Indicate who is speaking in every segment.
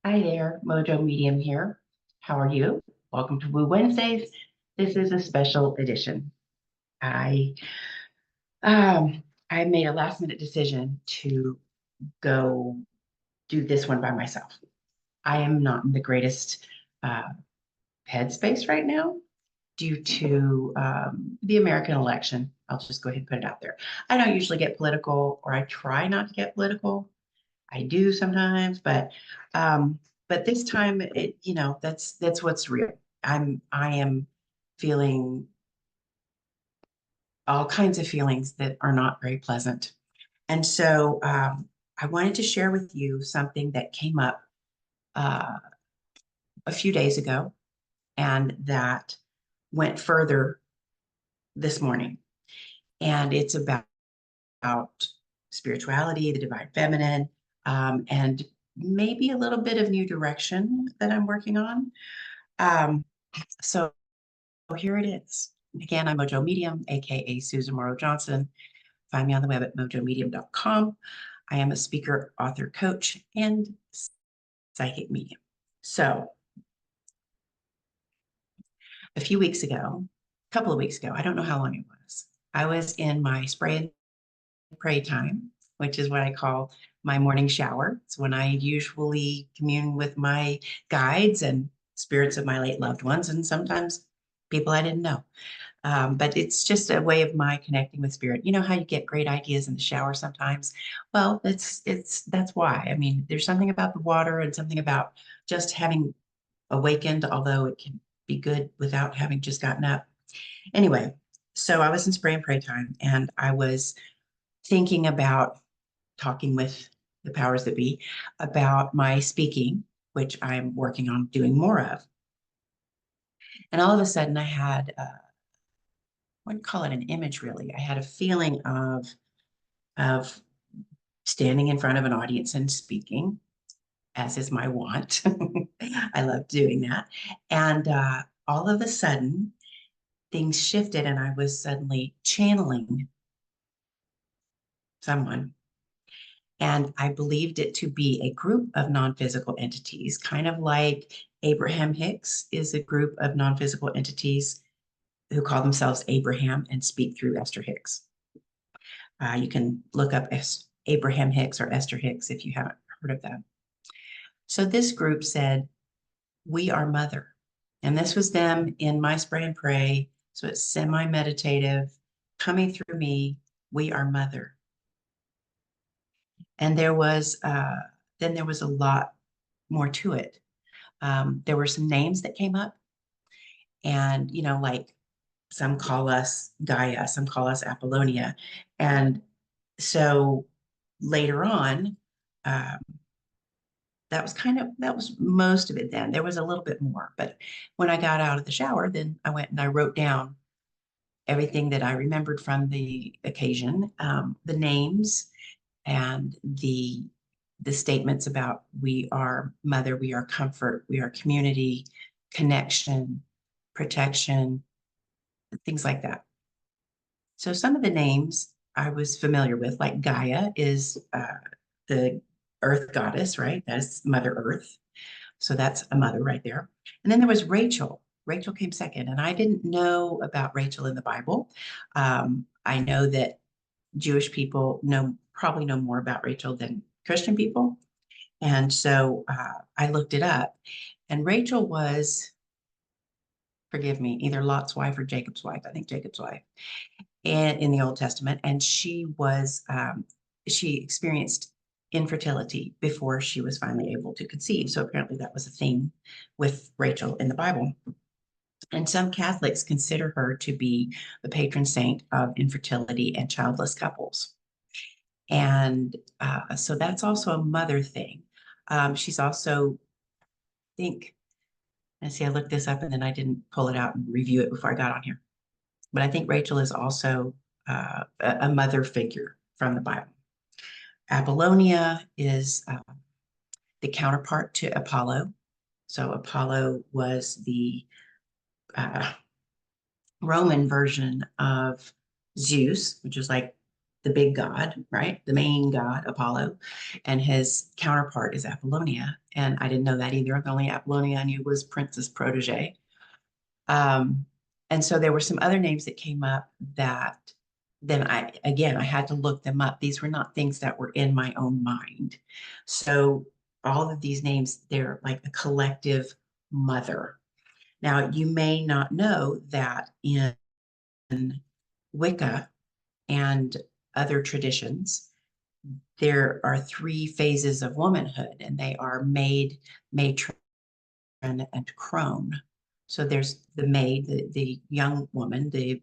Speaker 1: Hi there, MoJo Medium here. How are you? Welcome to Woo Wednesdays. This is a special edition. I I made a last minute decision to go do this one by myself. I am not in the greatest uh, headspace right now due to the American election. I'll just go ahead and put it out there. I don't usually get political, or I try not to get political. I do sometimes, um, but this time that's what's real. I am feeling all kinds of feelings that are not very pleasant. And so I wanted to share with you something that came up uh, a few days ago and that went further this morning. And it's about spirituality, the divine feminine, and maybe a little bit of new direction that I'm working on. Um, so here it is. Again, I'm MoJo Medium, aka Susan Morrow Johnson. Find me on the web at mojomedium.com. I am a speaker, author, coach, and psychic medium. So a few weeks ago, a couple of weeks ago, I don't know how long it was, I was in my spray and pray time, which is what I call my morning shower. It's when I usually commune with my guides and spirits of my late loved ones, and sometimes people I didn't know. But it's just a way of my connecting with spirit. You know how you get great ideas in the shower sometimes? Well, that's why. I mean, there's something about the water and something about just having awakened, although it can be good without having just gotten up. Anyway, so I was in spray and pray time, and I was thinking about talking with the powers that be about my speaking, which I'm working on doing more of. And all of a sudden, I had, wouldn't call it an image really. I had a feeling of standing in front of an audience and speaking, as is my want. I love doing that. And all of a sudden, things shifted, and I was suddenly channeling someone. And I believed it to be a group of non-physical entities, kind of like Abraham Hicks is a group of non-physical entities who call themselves Abraham and speak through Esther Hicks. You can look up Abraham Hicks or Esther Hicks if you haven't heard of them. So this group said, "We are mother." And this was them in my spray and pray. So it's semi-meditative, coming through me. We are mother. And then there was a lot more to it. There were some names that came up, and like some call us Gaia, some call us Apollonia, and so later on, um, that was most of it. Then there was a little bit more, but when I got out of the shower, then I went and I wrote down everything that I remembered from the occasion, the names and the statements about we are mother, we are comfort, we are community, connection, protection, things like that. So some of the names I was familiar with, like Gaia is the earth goddess, right? That's Mother Earth. So that's a mother right there. And then there was Rachel. Rachel came second, and I didn't know about Rachel in the Bible. I know that Jewish people probably know more about Rachel than Christian people. And so I looked it up, and Rachel was, forgive me, either Lot's wife or Jacob's wife. I think Jacob's wife, and in the Old Testament. And she experienced infertility before she was finally able to conceive. So apparently that was a theme with Rachel in the Bible. And some Catholics consider her to be the patron saint of infertility and childless couples. And so that's also a mother thing. She's also, I think, I see, I looked this up and then I didn't pull it out and review it before I got on here. But I think Rachel is also a mother figure from the Bible. Apollonia is the counterpart to Apollo. So Apollo was the uh, Roman version of Zeus, which is like the big god, right? The main god, Apollo, and his counterpart is Apollonia. And I didn't know that either. The only Apollonia I knew was Prince's protege. Um, and so there were some other names that came up that then I had to look them up. These were not things that were in my own mind. So all of these names, they're like a collective mother. Now, you may not know that in Wicca and other traditions, there are three phases of womanhood, and they are maid, matron, and crone. So there's the maid, the young woman, the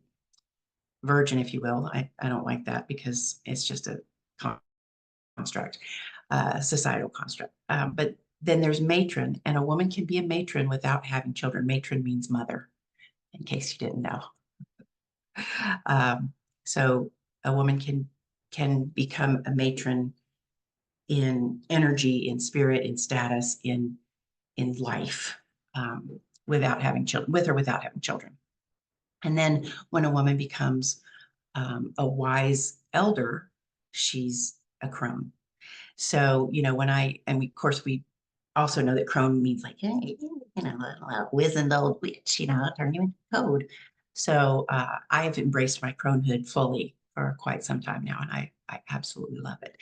Speaker 1: virgin, if you will. I don't like that because it's just a construct, societal construct. But then there's matron, and a woman can be a matron without having children. Matron means mother, in case you didn't know. So a woman can become a matron in energy, in spirit, in status, in life, without having children, with or without having children. And then when a woman becomes a wise elder, she's a crone. So, and we, of course, we also know that crone means like, hey, a wizened old witch, turn you into code. So I have embraced my cronehood fully for quite some time now, and I absolutely love it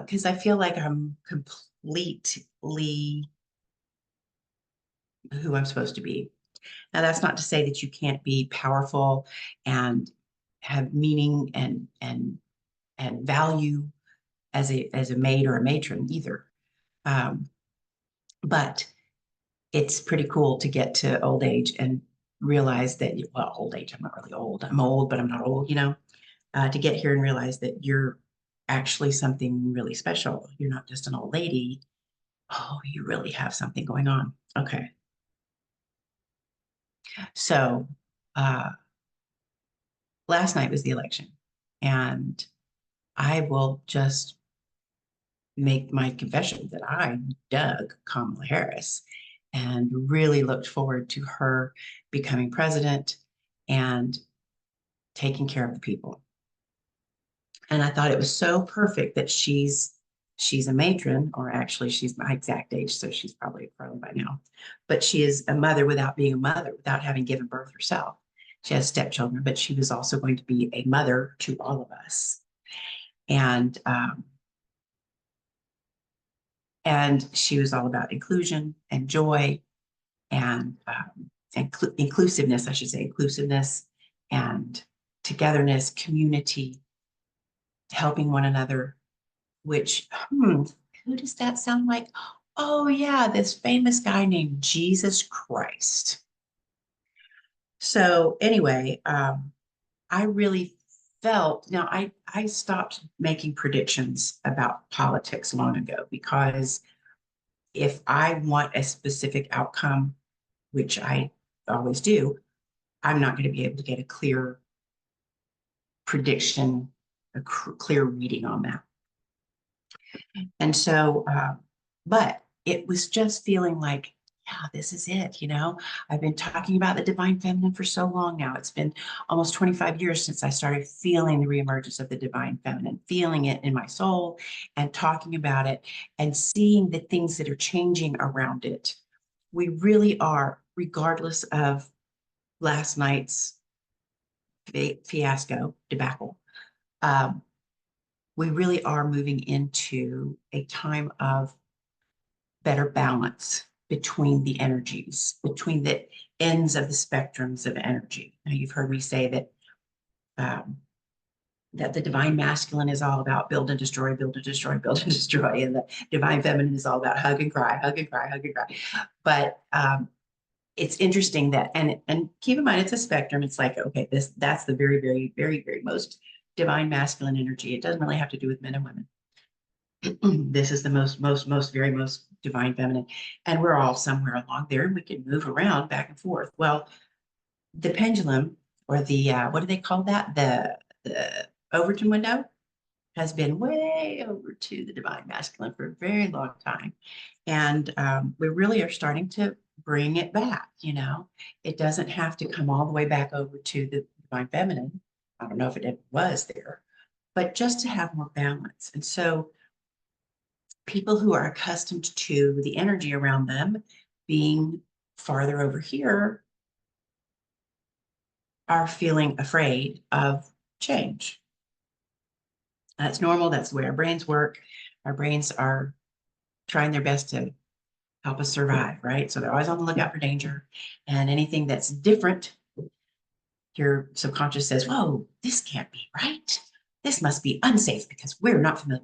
Speaker 1: because I feel like I'm completely who I'm supposed to be. Now, that's not to say that you can't be powerful and have meaning and value as a maid or a matron either. Um, but it's pretty cool to get to old age and realize that, well, old age, I'm not really old. I'm old, but I'm not old, to get here and realize that you're actually something really special. You're not just an old lady. Oh, you really have something going on. Okay. So uh, last night was the election, and I will just make my confession that I dug Kamala Harris and really looked forward to her becoming president and taking care of the people. And I thought it was so perfect that she's a matron, or actually she's my exact age, so she's probably a crone by now. But she is a mother without being a mother, without having given birth herself. She has stepchildren, but she was also going to be a mother to all of us. And she was all about inclusion and joy and inclusiveness, I should say, inclusiveness and togetherness, community, helping one another, which, who does that sound like? Oh, yeah, this famous guy named Jesus Christ. So anyway, I really felt, now I stopped making predictions about politics long ago because if I want a specific outcome, which I always do, I'm not going to be able to get a clear prediction, a clear reading on that. And so, but it was just feeling like, yeah, this is it. I've been talking about the divine feminine for so long now. It's been almost 25 years since I started feeling the reemergence of the divine feminine, feeling it in my soul and talking about it and seeing the things that are changing around it. We really are, regardless of last night's fiasco, debacle. We really are moving into a time of better balance between the energies, between the ends of the spectrums of energy. Now, you've heard me say that the divine masculine is all about build and destroy, build and destroy, build and destroy, and the divine feminine is all about hug and cry, hug and cry, hug and cry. But it's interesting that, and keep in mind, it's a spectrum. It's like, okay, that's the very, very, very, very most divine masculine energy. It doesn't really have to do with men and women. This is the most, very most divine feminine. And we're all somewhere along there, and we can move around back and forth. Well, the pendulum, or the, what do they call that? The Overton window has been way over to the divine masculine for a very long time. And we really are starting to bring it back. It doesn't have to come all the way back over to the divine feminine. I don't know if it was there, but just to have more balance. And so people who are accustomed to the energy around them being farther over here are feeling afraid of change. That's normal. That's the way our brains work. Our brains are trying their best to help us survive, right? So they're always on the lookout for danger. And anything that's different, your subconscious says, whoa, this can't be right. This must be unsafe because we're not familiar.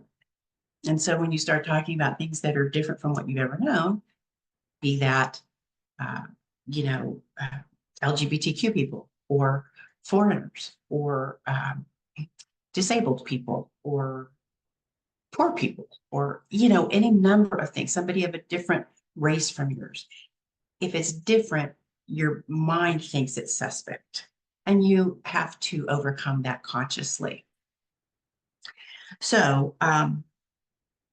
Speaker 1: And so when you start talking about things that are different from what you've ever known, be that, uh, you know, LGBTQ people or foreigners or disabled people or poor people or, you know, any number of things, somebody of a different race from yours. If it's different, your mind thinks it's suspect and you have to overcome that consciously. So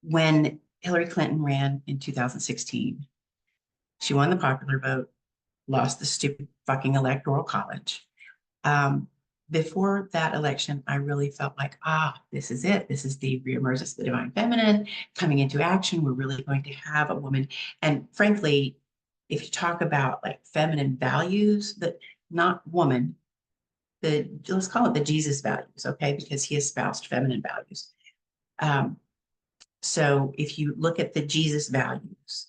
Speaker 1: when Hillary Clinton ran in 2016, she won the popular vote, lost the stupid fucking electoral college. Before that election, I really felt like, this is it. This is the reemergence of the divine feminine coming into action. We're really going to have a woman. And frankly, if you talk about like feminine values, that not woman, let's call it the Jesus values, okay? Because he espoused feminine values. So if you look at the Jesus values,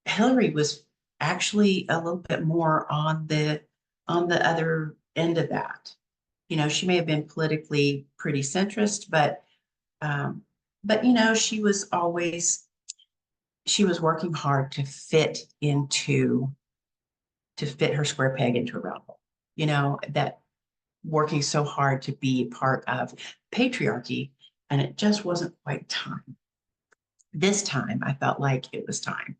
Speaker 1: Hillary was actually a little bit more on the other end of that. You know, she may have been politically pretty centrist, but you know, she was working hard to fit her square peg into a round hole. You know, that working so hard to be part of patriarchy, and it just wasn't quite time. This time, I felt like it was time.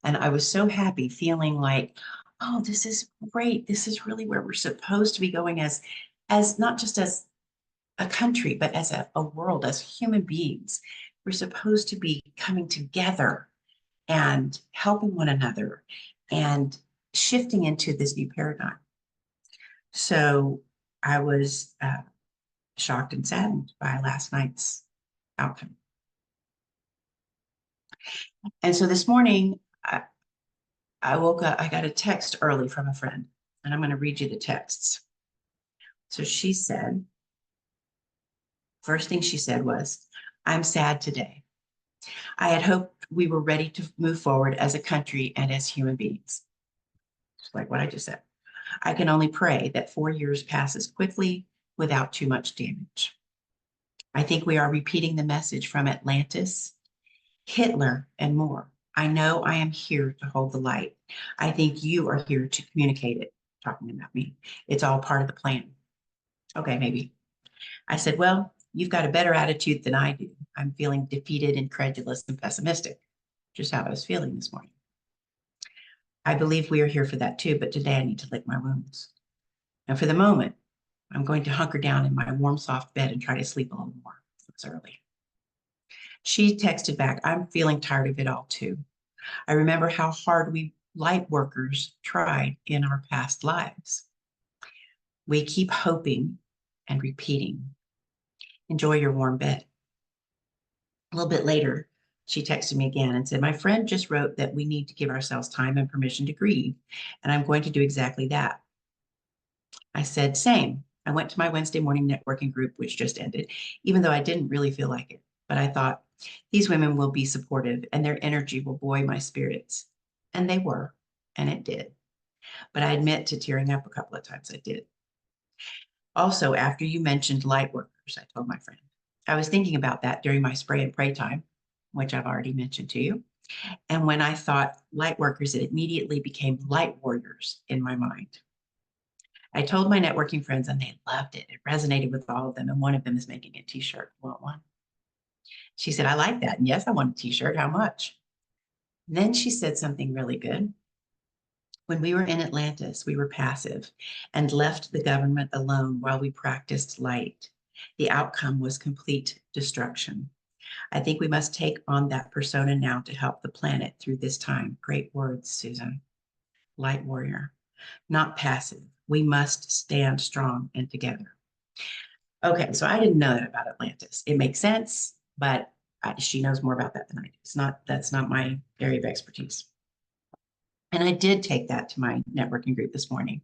Speaker 1: And I was so happy feeling like, oh, this is great. This is really where we're supposed to be going as not just as a country, but as a world, as human beings. We're supposed to be coming together and helping one another and shifting into this new paradigm. So I was shocked and saddened by last night's outcome. And so this morning, I woke up, I got a text early from a friend, and I'm going to read you the texts. So she said, first thing she said was, I'm sad today. I had hoped we were ready to move forward as a country and as human beings. Just like what I just said. I can only pray that 4 years passes quickly without too much damage. I think we are repeating the message from Atlantis, Hitler, and more. I know I am here to hold the light. I think you are here to communicate it. Talking about me. It's all part of the plan. Okay, maybe. I said, well, you've got a better attitude than I do. I'm feeling defeated, incredulous, and pessimistic. Just how I was feeling this morning. I believe we are here for that too, but today I need to lick my wounds. And for the moment, I'm going to hunker down in my warm, soft bed and try to sleep a little more. It's early. She texted back, I'm feeling tired of it all too. I remember how hard we light workers tried in our past lives. We keep hoping and repeating. Enjoy your warm bed. A little bit later, she texted me again and said, my friend just wrote that we need to give ourselves time and permission to grieve, and I'm going to do exactly that. I said, same. I went to my Wednesday morning networking group, which just ended, even though I didn't really feel like it. But I thought, these women will be supportive and their energy will buoy my spirits. And they were, and it did. But I admit to tearing up a couple of times. I did. Also, after you mentioned light workers, I told my friend, I was thinking about that during my spray and pray time, which I've already mentioned to you. And when I thought light workers, it immediately became light warriors in my mind. I told my networking friends and they loved it. It resonated with all of them. And one of them is making a t-shirt. Want one? She said, I like that. And yes, I want a t-shirt. How much? And then she said something really good. When we were in Atlantis, we were passive and left the government alone while we practiced light. The outcome was complete destruction. I think we must take on that persona now to help the planet through this time. Great words, Susan. Light warrior, not passive. We must stand strong and together. Okay, so I didn't know that about Atlantis. It makes sense, but she knows more about that than I do. That's not my area of expertise. And I did take that to my networking group this morning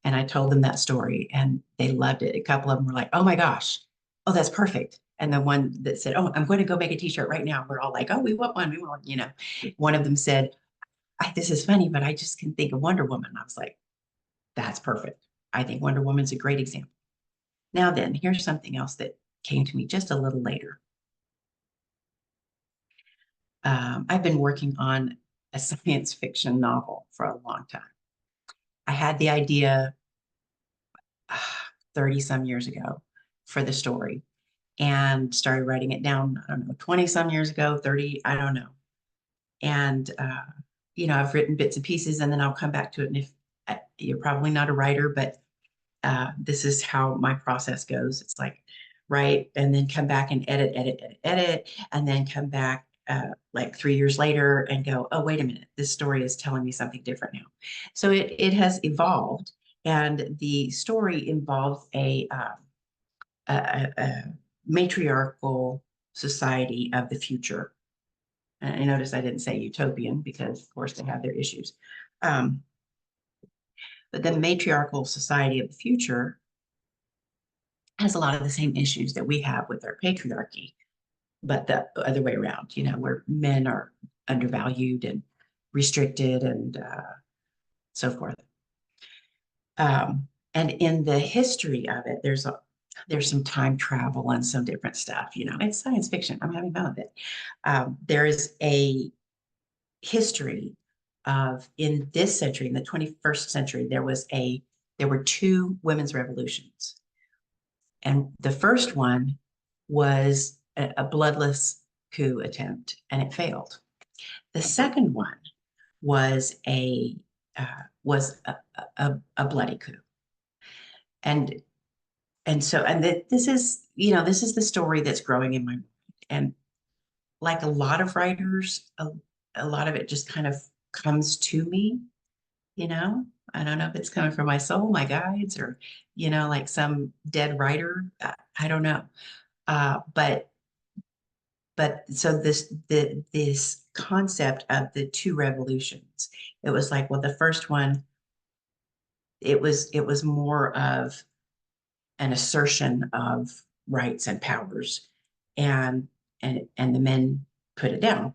Speaker 1: and I told them that story and they loved it. A couple of them were like, oh my gosh, oh, that's perfect. And the one that said, oh, I'm going to go make a t-shirt right now. We're all like, oh, we want one. We want one. One of them said, this is funny, but I just can think of Wonder Woman. I was like, that's perfect. I think Wonder Woman's a great example. Now then, here's something else that came to me just a little later. I've been working on a science fiction novel for a long time. I had the idea 30 some years ago for the story and started writing it down, I don't know, 20 some years ago, 30, I don't know. And, I've written bits and pieces and then I'll come back to it. And if you're probably not a writer, but this is how my process goes. It's like write and then come back and edit, and then come back like 3 years later and go, oh, wait a minute, this story is telling me something different now. So it has evolved, and the story involves a matriarchal society of the future. And I notice I didn't say utopian because, of course, they have their issues. Um, but the matriarchal society of the future has a lot of the same issues that we have with our patriarchy, but the other way around, where men are undervalued and restricted and so forth. And in the history of it, there's some time travel and some different stuff. It's science fiction. I'm having fun with it. There is a history of, in this century, in the 21st century, there were two women's revolutions. And the first one was a bloodless coup attempt, and it failed. The second one was a bloody coup, and this is the story that's growing in my mind. And like a lot of writers, a lot of it just kind of comes to me. I don't know if it's coming from my soul, my guides, or like some dead writer. I don't know. But so this concept of the two revolutions, it was like, well, the first one, it was more of an assertion of rights and powers, and the men put it down.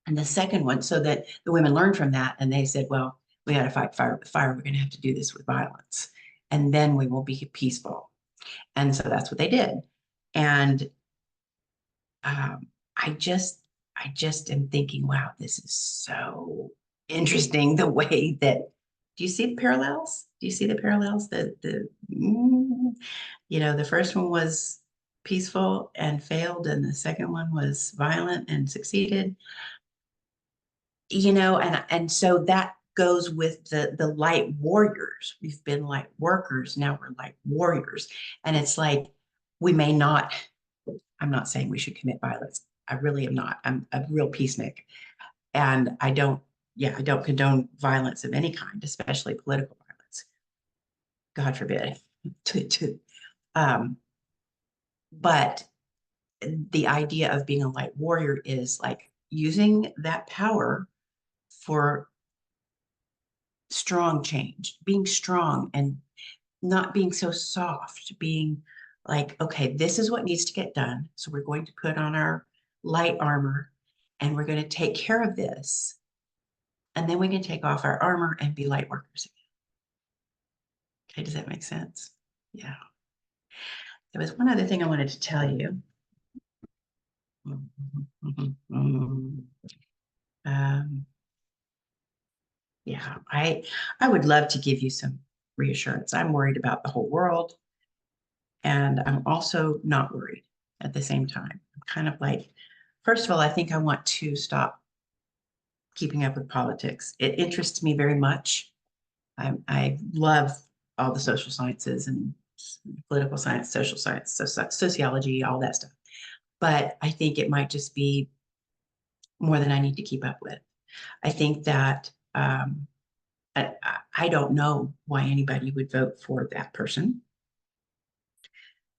Speaker 1: And the second one, so that the women learned from that, and they said, well, we got to fight fire with fire. We're going to have to do this with violence, and then we will be peaceful. And so that's what they did. And um, I just am thinking, wow, this is so interesting. The way that, do you see the parallels? Do you see the parallels? The first one was peaceful and failed, and the second one was violent and succeeded. And so that goes with the light warriors. We've been light workers, now we're light warriors. And it's like, we may not, I'm not saying we should commit violence. I really am not. I'm a real peacenik. And I don't condone violence of any kind, especially political violence. God forbid. Um, but the idea of being a light warrior is like using that power for strong change, being strong and not being so soft, being like, okay, this is what needs to get done. So we're going to put on our light armor and we're going to take care of this. And then we can take off our armor and be light workers again. Okay, does that make sense? Yeah. There was one other thing I wanted to tell you. Yeah, I would love to give you some reassurance. I'm worried about the whole world, and I'm also not worried at the same time. I'm kind of like, first of all, I think I want to stop keeping up with politics. It interests me very much. I love all the social sciences and political science, social science, sociology, all that stuff. But I think it might just be more than I need to keep up with. I think that I don't know why anybody would vote for that person,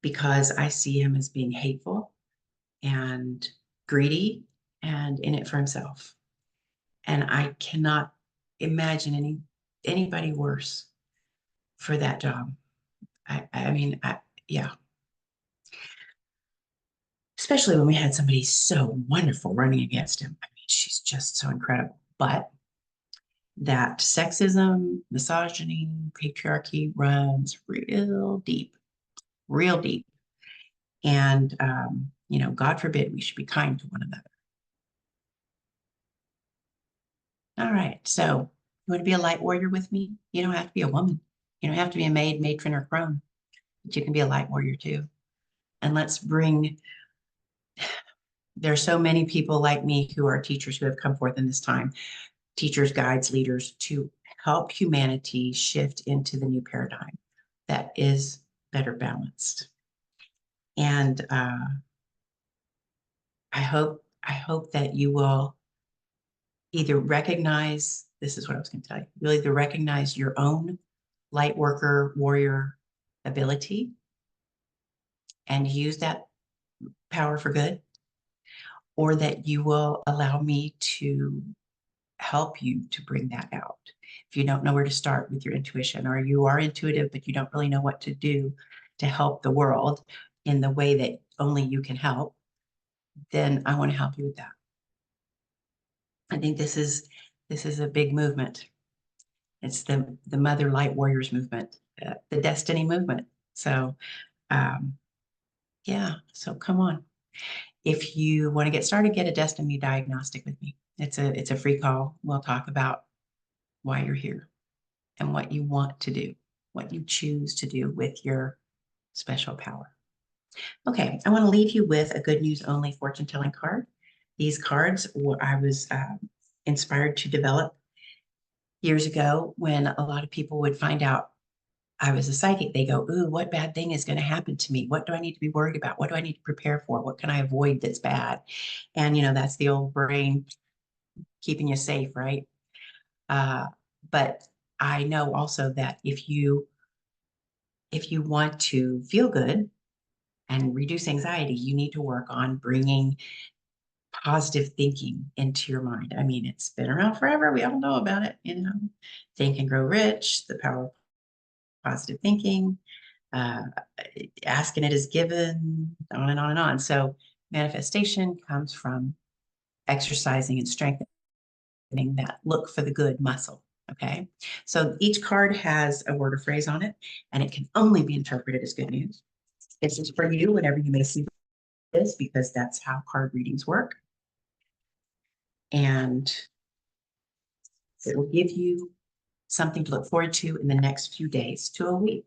Speaker 1: because I see him as being hateful and greedy and in it for himself. And I cannot imagine anybody worse for that job. I mean, yeah, especially when we had somebody so wonderful running against him. I mean, she's just so incredible. But that sexism, misogyny, patriarchy runs real deep. And, God forbid we should be kind to one another. All right. So, you want to be a light warrior with me? You don't have to be a woman. You don't have to be a maid, matron, or crone, but you can be a light warrior too. And there are so many people like me who are teachers who have come forth in this time, teachers, guides, leaders, to help humanity shift into the new paradigm that is better balanced. And I hope that you will either recognize, this is what I was going to tell you, you'll either recognize your own light worker warrior ability and use that power for good, or that you will allow me to help you to bring that out. If you don't know where to start with your intuition, or you are intuitive, but you don't really know what to do to help the world in the way that only you can help, then I want to help you with that. I think this is a big movement. It's the Mother Light Warriors movement, the Destiny movement. So, yeah. So come on. If you want to get started, get a Destiny diagnostic with me. It's a free call. We'll talk about why you're here and what you want to do, what you choose to do with your special power. Okay, I want to leave you with a good news only fortune telling card. These cards I was inspired to develop years ago when a lot of people would find out I was a psychic. They go, ooh, what bad thing is going to happen to me? What do I need to be worried about? What do I need to prepare for? What can I avoid that's bad? And, that's the old brain keeping you safe, right? But I know also that if you want to feel good and reduce anxiety, you need to work on bringing positive thinking into your mind. I mean, it's been around forever. We all know about it, Think and Grow Rich, the power of positive thinking, asking it is given, on and on and on. So manifestation comes from exercising and strengthening that look for the good muscle. Okay. So each card has a word or phrase on it, and it can only be interpreted as good news. This is for you, whenever you may see this, because that's how card readings work. And it will give you something to look forward to in the next few days to a week.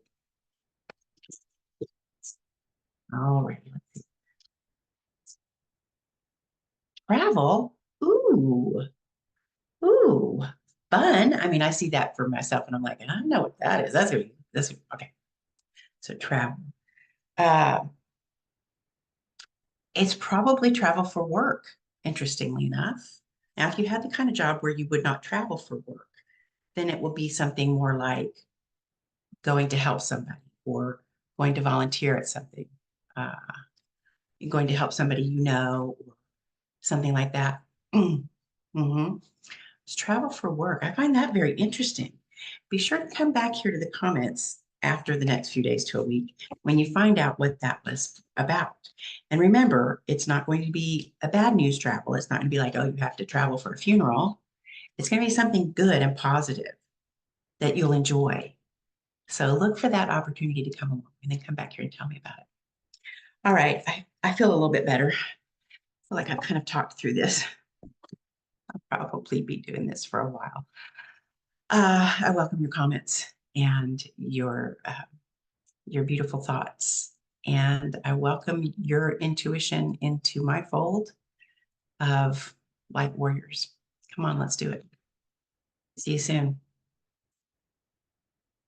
Speaker 1: All right. Let's see. Travel. Ooh. Ooh. Fun. I mean, I see that for myself and I'm like, I don't know what that is. That's okay. So travel. Uh, it's probably travel for work, interestingly enough. Now, if you had the kind of job where you would not travel for work, then it will be something more like going to help somebody or going to volunteer at something, uh, going to help somebody or something like that. Mm-hmm. Just travel for work. I find that very interesting. Be sure to come back here to the comments after the next few days to a week when you find out what that was about. And remember, it's not going to be a bad news travel. It's not going to be like, oh, you have to travel for a funeral. It's going to be something good and positive that you'll enjoy. So look for that opportunity to come along and then come back here and tell me about it. All right. I feel a little bit better. I feel like I've kind of talked through this. I'll probably be doing this for a while. I welcome your comments and your beautiful thoughts. And I welcome your intuition into my fold of light warriors. Come on, let's do it. See you soon.